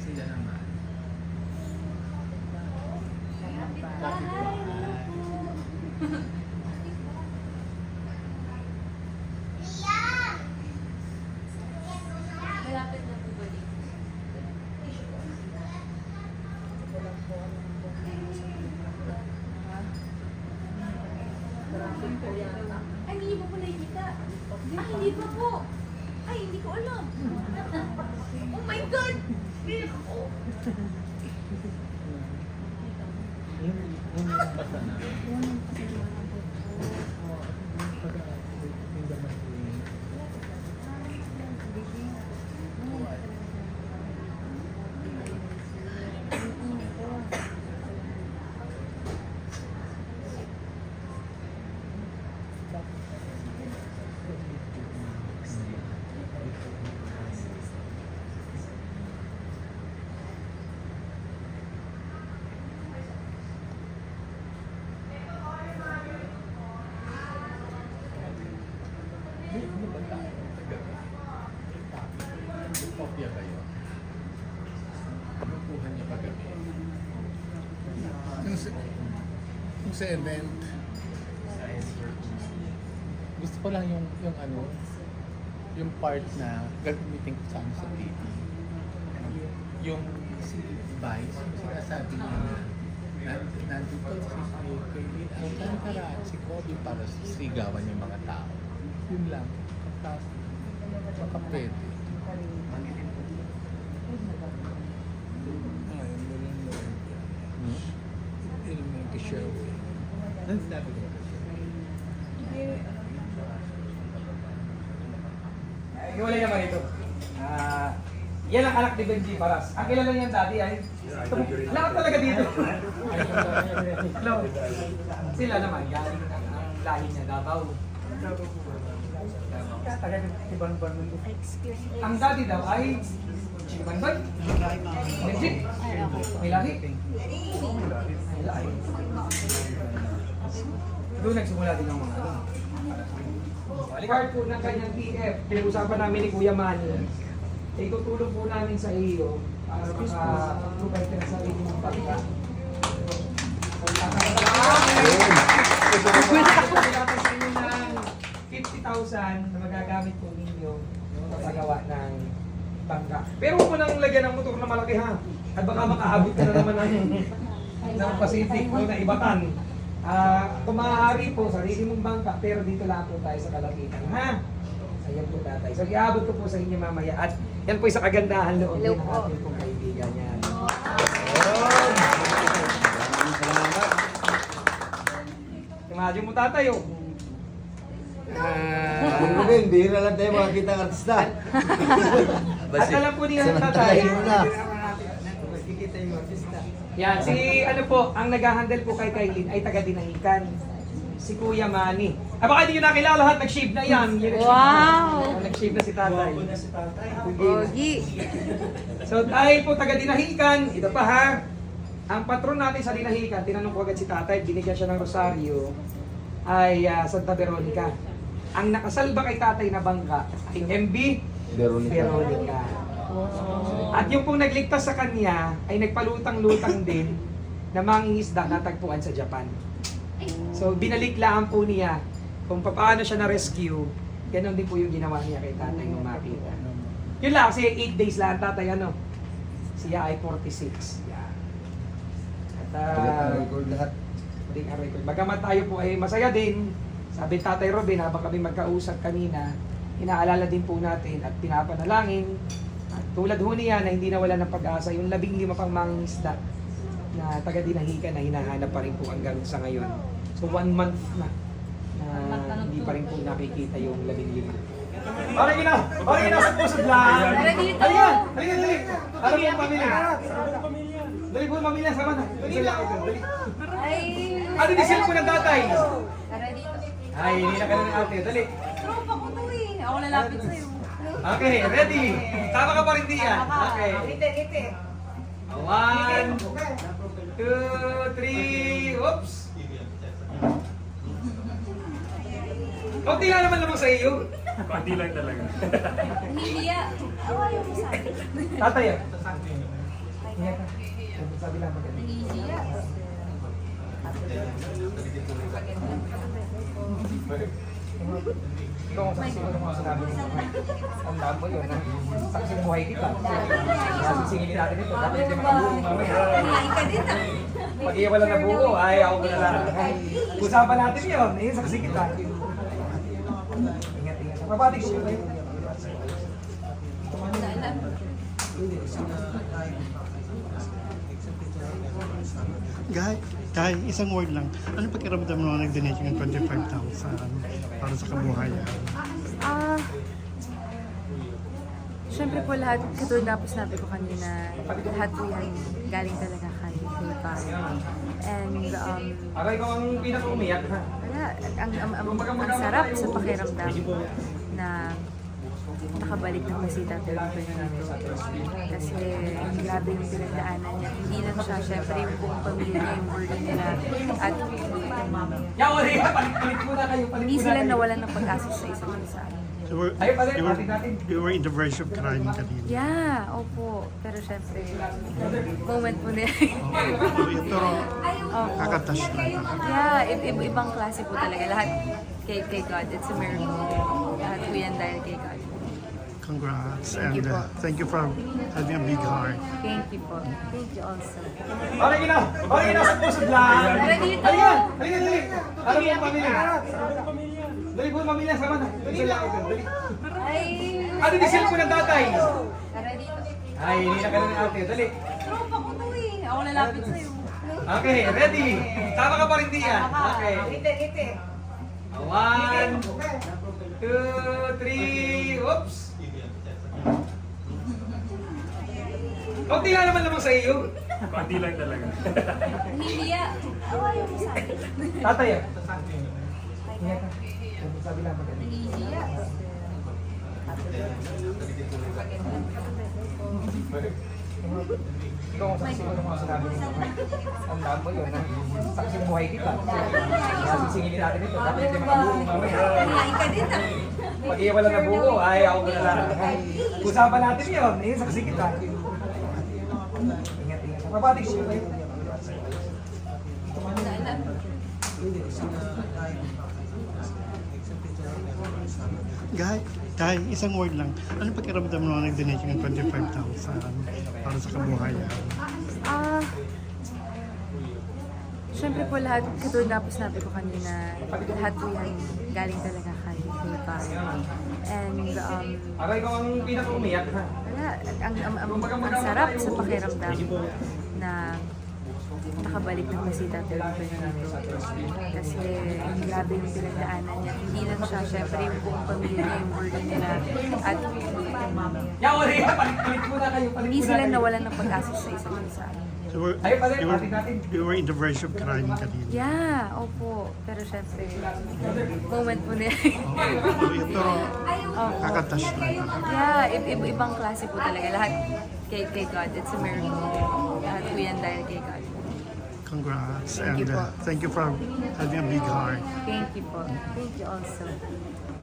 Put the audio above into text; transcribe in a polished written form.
Sila naman. Malapit na po ba dito? Ay, hindi pa po nakikita. Ay, hindi pa po. Ay, hindi ko alam. Oh my God! Oh. Yung basta na. Kopya kayo. Nakuha niya pagabi. Yung sa event, gusto ko lang yung ano, yung part na gagamitin ko sa ano sa TV. Yung si Vice, yung sinasabi niya na nandito si Kaylee Alcantara at si Kobe para sigawan yung mga tao. Yun lang. Tapos, baka pwede. Show. That's not good. Hiwalay naman ito. Yan ang anak ni Benji Paras. Ang kilala niyan dati ay lahat talaga dito. Hello. Sila naman, galing ang lahi niya, Davao. Taga ibang mundo. Ang dati daw ay Chimanbay. Benji. May lahi. May lahi. Doon nagsimula din ang mga ano. Part po ng kanyang PF, pinag-usapan namin ni Kuya Manny. Itutulong po namin sa iyo para maka-provide ka na sa sarili mong pagka. Pagkakapagkakapag sa inyo ng 50,000 na magagamit po ninyo sa paggawa ng bangka. Pero huwag mo nang lagyan ng motor na malaki ha. At baka makaabot ka na naman ng Pacific o na Ibatan. Kung maaari po, sarili mong bangka, pero dito lang po tayo sa Kalapitan, ha? Ayan po tatay. So, iabot ko po sa inyo mamaya. At yan po isa kagandahan loob din ng ating pong kaibigan yan. Imagine mo tatay, oh. Bihira lang tayo makakita ng artista. At alam po niya tatay. Kikita yung artista. Yan, si ano po, ang nag-handle po kay Kailin ay taga-Dinahican. Si Kuya Manny. Baka hindi nyo nakilala lahat, nag-shave na yan. Wow! Nag-shave na si tatay. Pogi! So dahil po taga-Dinahican, ito pa ha, ang patron natin sa Dinahican, tinanong ko agad si tatay, binigyan siya ng rosaryo, ay Santa Veronica. Ang nakasalba kay tatay na bangka ay MB Veronica. At yung pong nagligtas sa kanya ay nagpalutang-lutang din na mangingisda na tagpuan sa Japan. So binalik-laan po niya kung paano siya na-rescue. Ganon din po yung ginawa niya kay tatay nung makita. Yun lang, kasi 8 days lang tatay ano. Siya ay 46. Yan. At Record lahat. record. Bagamat tayo po ay masaya din. Sabi tatay Robin, habang kami magkausap kanina, inaalala din po natin at pinapanalangin. At tulad ho niya na hindi nawala ng pag-asa, yung 15 pang mangingisda na taga-Dinahican na hinahanap pa rin po hanggang sa ngayon. So 1 month na hindi pa rin po nakikita yung 15. Okay na! Okay na sa pusod lang! Tara dito! Halika! Halika! Dali! Ano po ang pamilya? Dali po ang pamilya, sama na! Dali lang ito! Dali! Ay! Ano di cellphone ng tatay? Tara dito! Ay, hindi na ka na ng ate. Dali! Tropa ko to eh! Ako lalapit sa'yo. Okay, ready? Tama ka pa rin diyan. Okay. Ngiti! 1, 2, 3, oops! Kunti lang naman sa iyo. Konti lang talaga. Hindi ah! Awayo mo sa akin. Tatay, Ingat ka. Sabi lang maganda. Nahihiya. Ikaw ang saksi ko ng mga sinabi mo. Ang dami mo yun. Saksi buhay kita. Sasisingilin natin ito. Dapat hindi makabuo mamaya. Nahihiya ka din ah. Pag iya wala nabuo, ay ako na lang. Usapan natin yun. Saksi kita. Ingat, ingat. Mabatik ko yun. Guy, isang word lang. Ano pakiramdam mo na nag-donate ng 25,000 para sa kabuhayan? Siyempre po lahat, katulad na po sinabi ko kanina, lahat po yan galing talaga kay Pare. And Aray ko ang pinaka-umiyak ha. wala, ang sarap sa pakiramdam na nakabalik ng masita talaga dito. Kasi grabe yung pinagdaanan niya. Hindi lang siya, syempre yung buong pamilya niya, yung burden nila. At Yawari ka! Palit muna kayo. Palit hindi muna sila kayo. nawalan ng pag-asa sa isa't isa. So, we're, Ayun pala, you, were, patik natin. you were in the verge of crying kanina. Yeah, opo. Pero syempre, moment po nila. Pero Opo. kakatash na. Yeah, ibang klase po talaga. Lahat kay God. It's a miracle. Lahat po yan dahil kay God. Congrats. Thank you And po. thank you for having a big heart. Thank you po. Thank you also. Okay na! Okay na sa pusod lang! Tara dito! Halika! Halika, dali! Ano po ang pamilya? Dali po ang pamilya, sama na. Dali lang ito. Dali. Ay! Ano di cellphone ng tatay? Tara dito. Ay, hindi na ka na ate. Dali. Tropa ko to eh. Ako lalapit sa'yo. Okay, ready? Tama ka pa rin diyan. Okay. Ngiti. 1, 2, 3, oops! Kunti nga naman lamang sa iyo. Konti lang talaga. Nahihiya. Awayo mo sa akin. Tatay ah. Ingat ka. Sabi lang maganda. Nahihiya. Ikaw ang saksi ko ng mga sinabi mo. Ang dami mo yun. Saksi buhay kita. Sasisingilin natin ito. Dapat hindi makabuo mamaya. Nahihiya ka din ah. Pag iya wala nabuo, ay ako na lang. Usapan natin yun. Saksi kita. Ingat, ingat. Mabatik ko yun. Guy, isang word lang. Ano pakiramdam mo na nag-donate ng 25,000 para sa kabuhayan? Siyempre po lahat, katulad na po sinabi ko kanina, lahat po yan galing talaga kay Pare. And Aray ko ang pinaka-umiyak ha. wala, ang sarap sa pakiramdam na nakabalik ng masita talaga dito. Kasi grabe yung pinagdaanan niya. Hindi lang siya, syempre yung buong pamilya niya, yung burden nila. At Yawari ka! Palit muna kayo. Palit hindi muna sila kayo. nawalan ng pag-asa sa isa't isa. So, we're, Ayun pala, you, were, patik natin. you were in the verge of crying kanina. Yeah, opo. Pero syempre, moment po nila. Pero kakatash na. Yeah, ibang klase po talaga. Lahat kay God. It's a miracle. Lahat po yan dahil kay God. Congrats. Thank you And po. thank you for having a big heart. Thank you po. Thank you also.